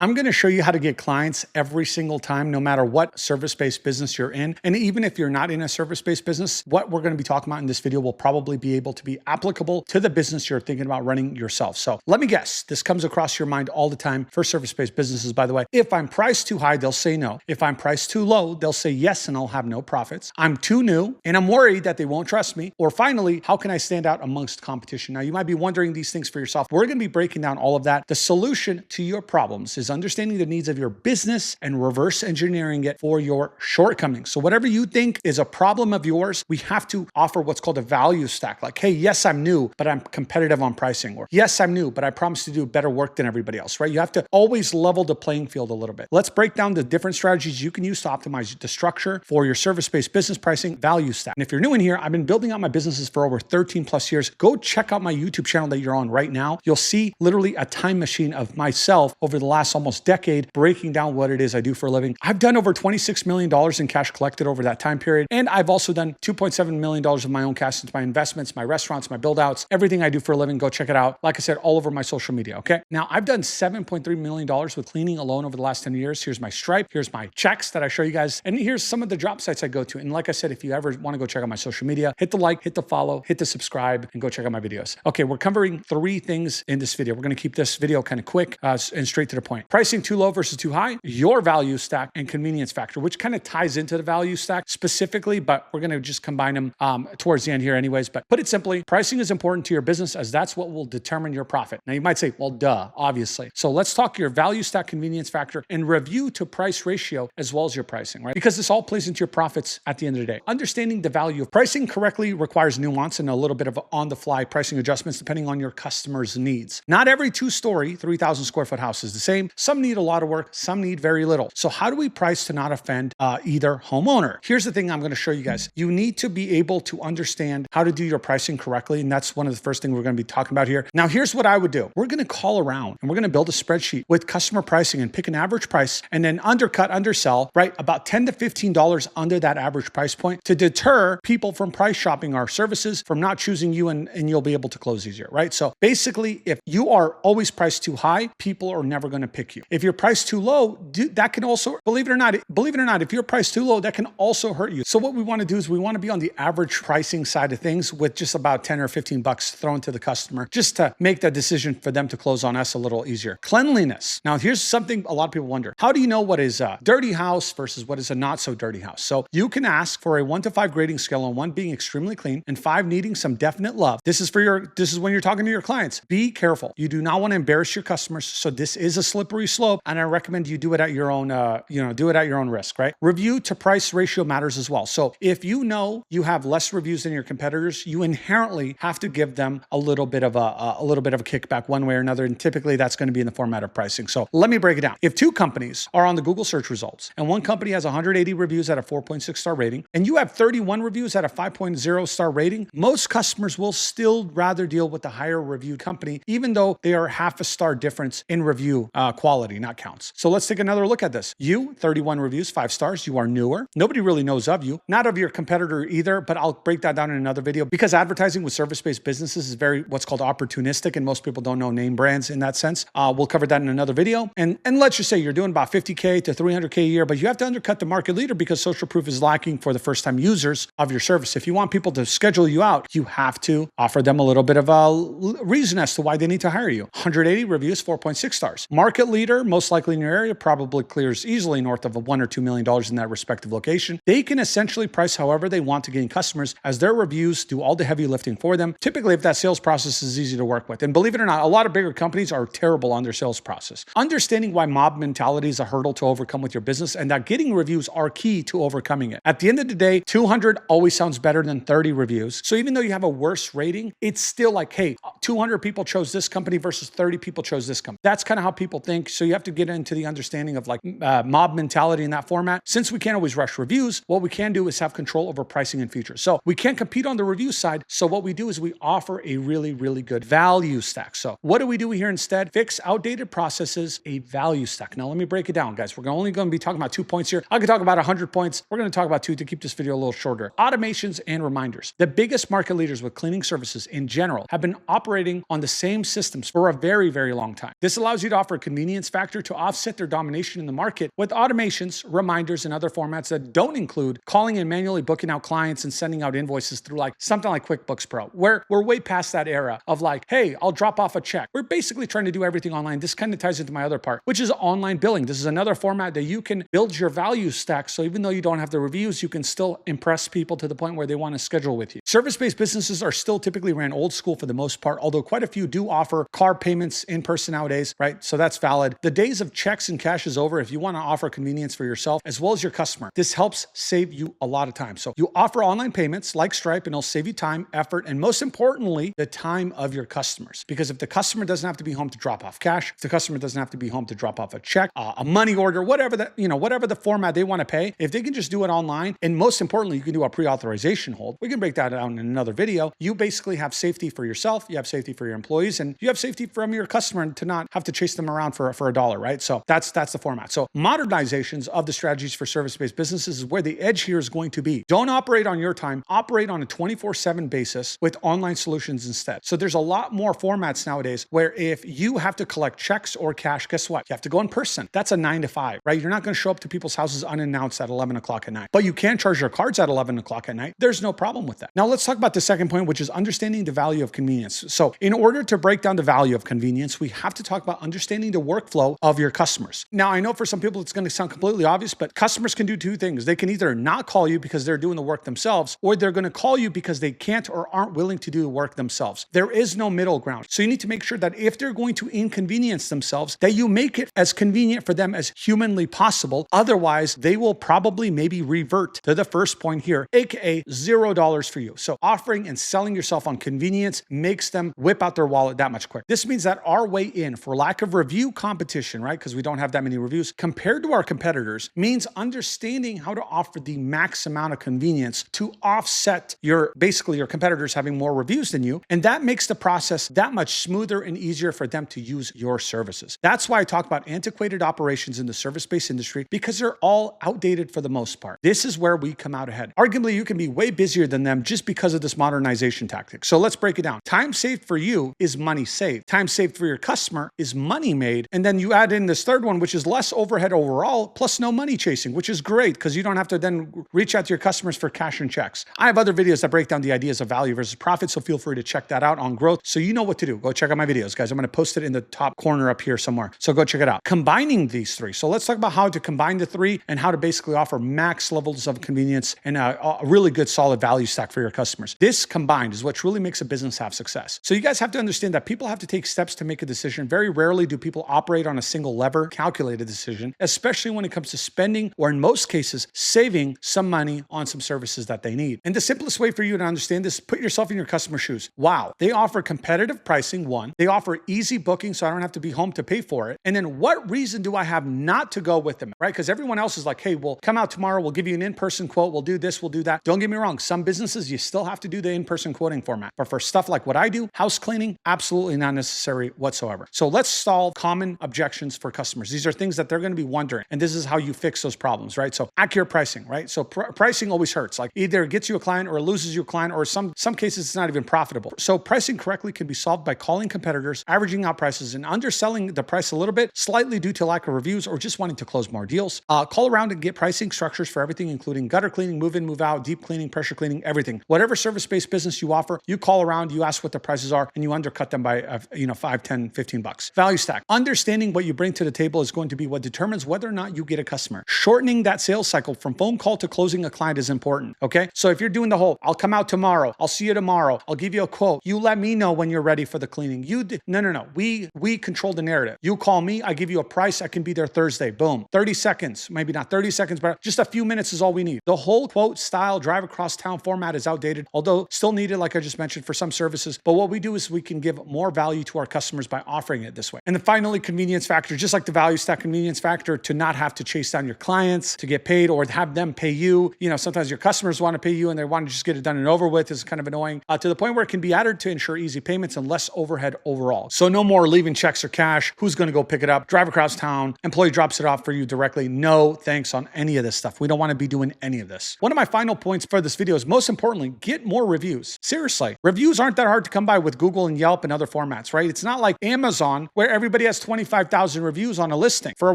I'm going to show you how to get clients every single time, no matter what service-based business you're in. And even if you're not in a service-based business, what we're going to be talking about in this video will probably be able to be applicable to the business you're thinking about running yourself. So let me guess, this comes across your mind all the time for service-based businesses, by the way. If I'm priced too high, they'll say no. If I'm priced too low, they'll say yes, and I'll have no profits. I'm too new, and I'm worried that they won't trust me. Or finally, how can I stand out amongst competition? Now, you might be wondering these things for yourself. We're going to be breaking down all of that. The solution to your problems is understanding the needs of your business and reverse engineering it for your shortcomings. So whatever you think is a problem of yours, we have to offer what's called a value stack. Like, hey, yes, I'm new, but I'm competitive on pricing. Or yes, I'm new, but I promise to do better work than everybody else, right? You have to always level the playing field a little bit. Let's break down the different strategies you can use to optimize the structure for your service-based business pricing value stack. And if you're new in here, I've been building out my businesses for over 13 plus years. Go check out my YouTube channel that you're on right now. You'll see literally a time machine of myself over the last almost decade breaking down what it is I do for a living. I've done over $26 million in cash collected over that time period. And I've also done $2.7 million of my own cash into my investments, my restaurants, my build outs, everything I do for a living. Go check it out. Like I said, all over my social media. Okay. Now I've done $7.3 million with cleaning alone over the last 10 years. Here's my Stripe. Here's my checks that I show you guys. And here's some of the drop sites I go to. And like I said, if you ever want to go check out my social media, hit the like, hit the follow, hit the subscribe, and go check out my videos. Okay. We're covering 3 things in this video. We're going to keep this video kind of quick and straight to the point. Pricing too low versus too high, your value stack, and convenience factor, which kind of ties into the value stack specifically, but we're going to just combine them towards the end here anyways. But put it simply, pricing is important to your business as that's what will determine your profit. Now you might say, well, duh, obviously. So let's talk your value stack, convenience factor, and review to price ratio as well as your pricing, right? Because this all plays into your profits at the end of the day. Understanding the value of pricing correctly requires nuance and a little bit of on-the-fly pricing adjustments depending on your customer's needs. Not every 2-story, 3,000 square foot house is the same. Some need a lot of work, some need very little. So how do we price to not offend either homeowner? Here's the thing I'm going to show you guys. You need to be able to understand how to do your pricing correctly. And that's one of the first things we're going to be talking about here. Now, here's what I would do. We're going to call around and we're going to build a spreadsheet with customer pricing and pick an average price and then undersell, right? About $10 to $15 under that average price point to deter people from price shopping our services, from not choosing you, and you'll be able to close easier, right? So basically, if you are always priced too high, people are never going to pick you. If you're priced too low, that can also, believe it or not, if you're priced too low, that can also hurt you. So what we want to do is we want to be on the average pricing side of things with just about 10 or 15 bucks thrown to the customer just to make that decision for them to close on us a little easier. Cleanliness. Now, here's something a lot of people wonder. How do you know what is a dirty house versus what is a not so dirty house? So you can ask for a 1 to 5 grading scale on 1 being extremely clean and 5 needing some definite love. This is when you're talking to your clients. Be careful. You do not want to embarrass your customers. So this is a slippery slope, and I recommend you do it at your own, do it at your own risk, right? Review to price ratio matters as well. So if you know you have less reviews than your competitors, you inherently have to give them a little bit of a kickback one way or another. And typically that's going to be in the format of pricing. So let me break it down. If 2 companies are on the Google search results and one company has 180 reviews at a 4.6 star rating and you have 31 reviews at a 5.0 star rating, most customers will still rather deal with the higher reviewed company, even though they are half a star difference in review quality, not counts. So let's take another look at this. You, 31 reviews, 5 stars. You are newer. Nobody really knows of you, not of your competitor either, but I'll break that down in another video because advertising with service-based businesses is very what's called opportunistic, and most people don't know name brands in that sense. We'll cover that in another video. And let's just say you're doing about 50K to 300K a year, but you have to undercut the market leader because social proof is lacking for the first-time users of your service. If you want people to schedule you out, you have to offer them a little bit of a reason as to why they need to hire you. 180 reviews, 4.6 stars. Market leader, most likely in your area, probably clears easily north of $1 or $2 million in that respective location. They can essentially price however they want to gain customers as their reviews do all the heavy lifting for them. Typically, if that sales process is easy to work with. And believe it or not, a lot of bigger companies are terrible on their sales process. Understanding why mob mentality is a hurdle to overcome with your business and that getting reviews are key to overcoming it. At the end of the day, 200 always sounds better than 30 reviews. So even though you have a worse rating, it's still like, hey, 200 people chose this company versus 30 people chose this company. That's kind of how people think. So you have to get into the understanding of like mob mentality in that format. Since we can't always rush reviews, what we can do is have control over pricing and features. So we can't compete on the review side. So what we do is we offer a really, really good value stack. So what do we do here instead? Fix outdated processes, a value stack. Now let me break it down, guys. We're only going to be talking about 2 points here. I could talk about 100 points. We're going to talk about 2 to keep this video a little shorter. Automations and reminders. The biggest market leaders with cleaning services in general have been operating on the same systems for a very, very long time. This allows you to offer convenient convenience factor to offset their domination in the market with automations, reminders, and other formats that don't include calling and manually booking out clients and sending out invoices through like something like QuickBooks Pro, where we're way past that era of like, hey, I'll drop off a check. We're basically trying to do everything online. This kind of ties into my other part, which is online billing. This is another format that you can build your value stack. So even though you don't have the reviews, you can still impress people to the point where they want to schedule with you. Service-based businesses are still typically ran old school for the most part, although quite a few do offer card payments in person nowadays, right? So that's valid. The days of checks and cash is over if you want to offer convenience for yourself as well as your customer. This helps save you a lot of time. So you offer online payments like Stripe, and it'll save you time, effort, and most importantly, the time of your customers. Because if the customer doesn't have to be home to drop off cash, if the customer doesn't have to be home to drop off a check, a money order, whatever the format they want to pay, if they can just do it online, and most importantly, you can do a pre-authorization hold. We can break that down in another video. You basically have safety for yourself, you have safety for your employees, and you have safety from your customer to not have to chase them around for a dollar, right? So that's the format. So modernizations of the strategies for service-based businesses is where the edge here is going to be. Don't operate on your time, operate on a 24/7 basis with online solutions instead. So there's a lot more formats nowadays where if you have to collect checks or cash, guess what? You have to go in person. That's a 9 to 5, right? You're not going to show up to people's houses unannounced at 11 o'clock at night, but you can charge your cards at 11 o'clock at night. There's no problem with that. Now let's talk about the second point, which is understanding the value of convenience. So in order to break down the value of convenience, we have to talk about understanding the workflow of your customers. Now, I know for some people it's going to sound completely obvious, but customers can do two things. They can either not call you because they're doing the work themselves, or they're going to call you because they can't or aren't willing to do the work themselves. There is no middle ground. So you need to make sure that if they're going to inconvenience themselves, that you make it as convenient for them as humanly possible. Otherwise, they will probably maybe revert to the first point here, aka $0 for you. So offering and selling yourself on convenience makes them whip out their wallet that much quicker. This means that our way in, for lack of review competition, right? Because we don't have that many reviews compared to our competitors, means understanding how to offer the max amount of convenience to offset basically your competitors having more reviews than you. And that makes the process that much smoother and easier for them to use your services. That's why I talk about antiquated operations in the service-based industry, because they're all outdated for the most part. This is where we come out ahead. Arguably, you can be way busier than them just because of this modernization tactic. So let's break it down. Time saved for you is money saved. Time saved for your customer is money made. And then you add in this third one, which is less overhead overall, plus no money chasing, which is great because you don't have to then reach out to your customers for cash and checks. I have other videos that break down the ideas of value versus profit, so feel free to check that out on growth. So you know what to do. Go check out my videos, guys. I'm going to post it in the top corner up here somewhere. So go check it out. Combining these three. So let's talk about how to combine the three and how to basically offer max levels of convenience and a really good solid value stack for your customers. This combined is what truly makes a business have success. So you guys have to understand that people have to take steps to make a decision. Very rarely do people operate on a single lever, calculated decision, especially when it comes to spending or in most cases, saving some money on some services that they need. And the simplest way for you to understand this, put yourself in your customer's shoes. Wow. They offer competitive pricing, one. They offer easy booking, so I don't have to be home to pay for it. And then what reason do I have not to go with them, right? Because everyone else is like, hey, we'll come out tomorrow. We'll give you an in-person quote. We'll do this. We'll do that. Don't get me wrong. Some businesses, you still have to do the in-person quoting format. But for stuff like what I do, house cleaning, absolutely not necessary whatsoever. So let's solve common objections for customers. These are things that they're going to be wondering. And this is how you fix those problems, right? So accurate pricing, right? So pricing always hurts. Like either it gets you a client or it loses you a client, or some cases it's not even profitable. So pricing correctly can be solved by calling competitors, averaging out prices, and underselling the price a little bit, slightly due to lack of reviews or just wanting to close more deals. Call around and get pricing structures for everything, including gutter cleaning, move in, move out, deep cleaning, pressure cleaning, everything. Whatever service-based business you offer, you call around, you ask what the prices are, and you undercut them by $5, $10, $15. Value stack. Understanding what you bring to the table is going to be what determines whether or not you get a customer. Shortening that sales cycle from phone call to closing a client is important. Okay. So if you're doing the whole, I'll come out tomorrow, I'll see you tomorrow, I'll give you a quote, you let me know when you're ready for the cleaning. No. We control the narrative. You call me, I give you a price, I can be there Thursday. Boom. 30 seconds, maybe not 30 seconds, but just a few minutes is all we need. The whole quote style drive across town format is outdated, although still needed, like I just mentioned, for some services. But what we do is we can give more value to our customers by offering it this way. And then finally, convenience factor, just like the value stack convenience factor, to not have to chase down your clients to get paid or have them pay you. Sometimes your customers want to pay you and they want to just get it done and over with. Is kind of annoying to the point where it can be added to ensure easy payments and less overhead overall. So no more leaving checks or cash. Who's going to go pick it up? Drive across town. Employee drops it off for you directly. No thanks on any of this stuff. We don't want to be doing any of this. One of my final points for this video is, most importantly, get more reviews. Seriously, reviews aren't that hard to come by with Google and Yelp and other formats, right? It's not like Amazon where everybody has 25,000 reviews on a listing for a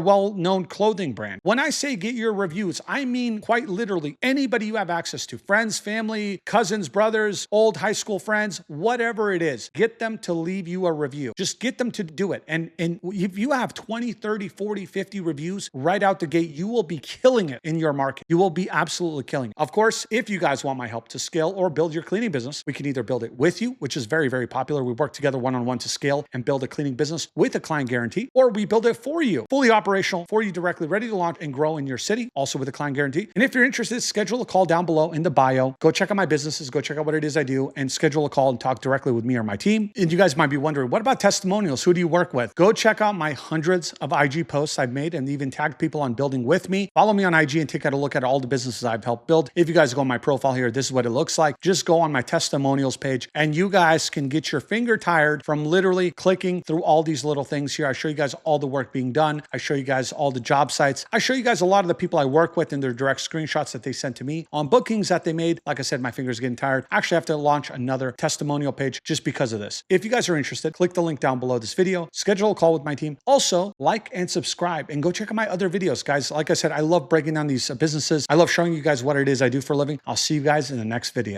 well-known clothing brand. When I say get your reviews, I mean quite literally anybody you have access to, friends, family, cousins, brothers, old high school friends, whatever it is, get them to leave you a review. Just get them to do it. And if you have 20, 30, 40, 50 reviews right out the gate, you will be killing it in your market. You will be absolutely killing it. Of course, if you guys want my help to scale or build your cleaning business, we can either build it with you, which is very, very popular. We work together one-on-one to scale and build a cleaning business with a client guarantee, or we build it for you, fully operational for you directly, ready to launch and grow in your city, also with a client guarantee. And if you're interested, schedule a call down below in the bio. Go check out my businesses, go check out what it is I do, and schedule a call and talk directly with me or my team. And you guys might be wondering, what about testimonials? Who do you work with? Go check out my hundreds of IG posts I've made and even tagged people on building with me. Follow me on IG and take a look at all the businesses I've helped build. If you guys go on my profile here, this is what it looks like. Just go on my testimonials page and you guys can get your finger tired from literally clicking through all these little things here. I show you guys all the work being done. I show you guys all the job sites. I show you guys a lot of the people I work with and their direct screenshots that they sent to me on bookings that they made. Like I said, my finger's getting tired. I actually have to launch another testimonial page just because of this. If you guys are interested, click the link down below this video, schedule a call with my team. Also, like and subscribe and go check out my other videos, guys. Like I said, I love breaking down these businesses. I love showing you guys what it is I do for a living. I'll see you guys in the next video.